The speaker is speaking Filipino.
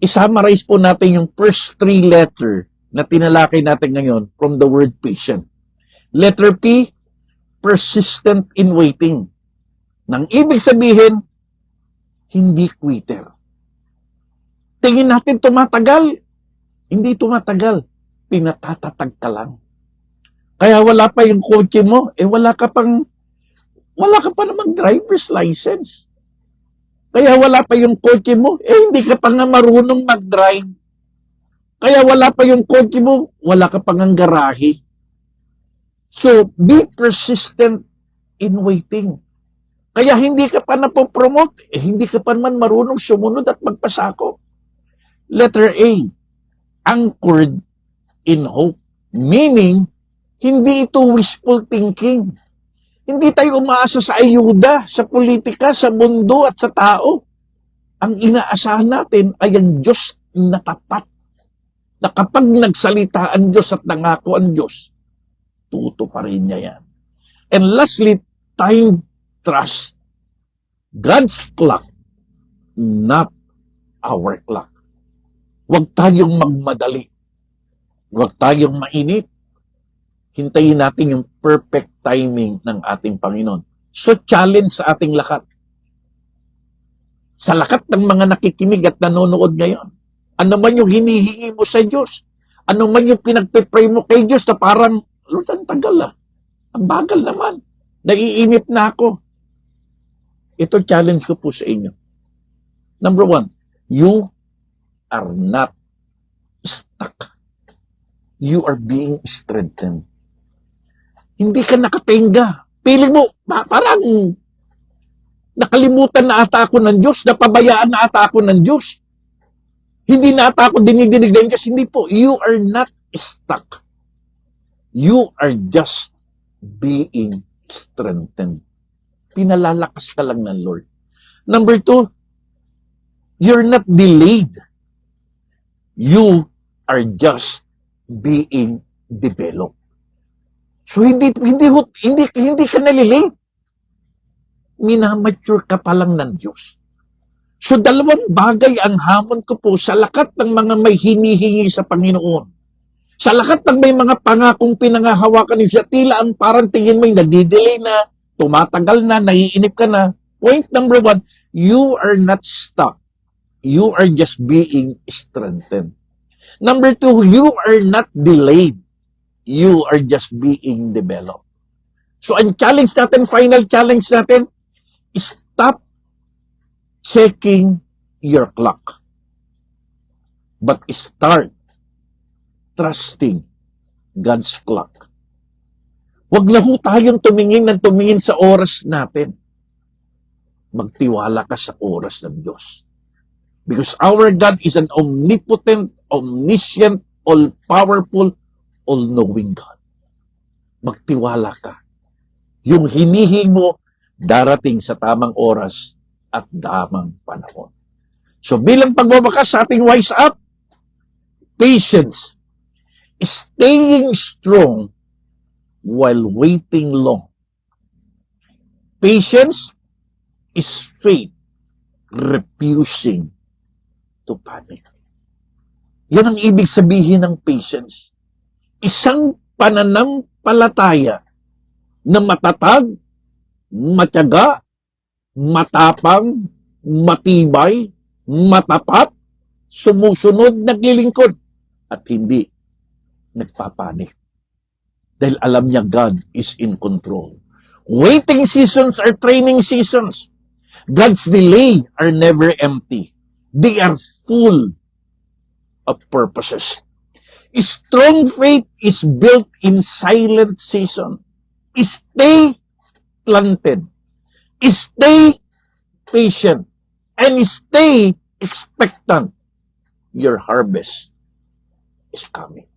I-summarize po natin yung first three letter na tinalakay natin ngayon from the word patient. Letter P, persistent in waiting. Nang ibig sabihin, hindi quitter. Tingin natin tumatagal. Hindi tumatagal. Pinatatatag ka lang. Kaya wala pa yung kotse mo, wala ka pa namang driver's license. Kaya wala pa yung kotse mo, hindi ka pa nga marunong mag-drive. Kaya wala pa yung kotse mo, wala ka pa nga garahe. So, be persistent in waiting. Kaya hindi ka pa napopromote, hindi ka pa naman marunong sumunod at magpasako. Letter A, anchored in hope. Meaning, hindi ito wishful thinking. Hindi tayo umaasa sa ayuda, sa politika, sa mundo at sa tao. Ang inaasahan natin ay ang Diyos na tapat. Na kapag nagsalita ang Diyos at nangako ang Diyos, tutuparin niya yan. And lastly, time trust. God's clock, not our clock. Huwag tayong magmadali. Huwag tayong mainit. Hintayin natin yung perfect timing ng ating Panginoon. So, challenge sa ating lahat. Sa lahat ng mga nakikinig at nanonood ngayon, ano man yung hinihingi mo sa Diyos, ano man yung pinagpipray mo kay Diyos na parang, ang tagal ang bagal naman, naiinip na ako. Ito challenge ko po sa inyo. Number 1, you are not stuck. You are being strengthened. Hindi ka nakatenga. Piling mo, parang nakalimutan na ata ako ng Diyos, napabayaan na ata ako ng Diyos. Hindi na ata ako dinidinig ng Diyos. Hindi po. You are not stuck. You are just being strengthened. Pinalalakas ka lang ng Lord. Number 2, you're not delayed. You are just being developed. So, hindi ka nalilate. Minamature ka pa lang ng Diyos. So, dalawang bagay ang hamon ko po sa lakat ng mga may hinihingi sa Panginoon. Sa lakat ng may mga pangakong pinangahawakan niyo, tila ang parang tingin mo yung nadidelay na, tumatagal na, naiinip ka na. Point number 1, you are not stuck. You are just being strengthened. Number 2, you are not delayed. You are just being developed. So, ang challenge natin, final challenge natin, stop checking your clock. But start trusting God's clock. Huwag na ho tayong tumingin sa oras natin. Magtiwala ka sa oras ng Diyos. Because our God is an omnipotent, omniscient, all-powerful, all-knowing God. Magtiwala ka. Yung hinihingi mo, darating sa tamang oras at tamang panahon. So bilang pagbabakas sa ating Wise Up, patience, staying strong while waiting long. Patience is faith, refusing to panic. Yan ang ibig sabihin ng patience. Isang pananampalataya na matatag, matyaga, matapang, matibay, matapat, sumusunod, naglilingkod, at hindi nagpapanik. Dahil alam niya God is in control. Waiting seasons are training seasons. God's delay are never empty. They are full of purposes. Strong faith is built in silent season. Stay planted. Stay patient. And stay expectant. Your harvest is coming.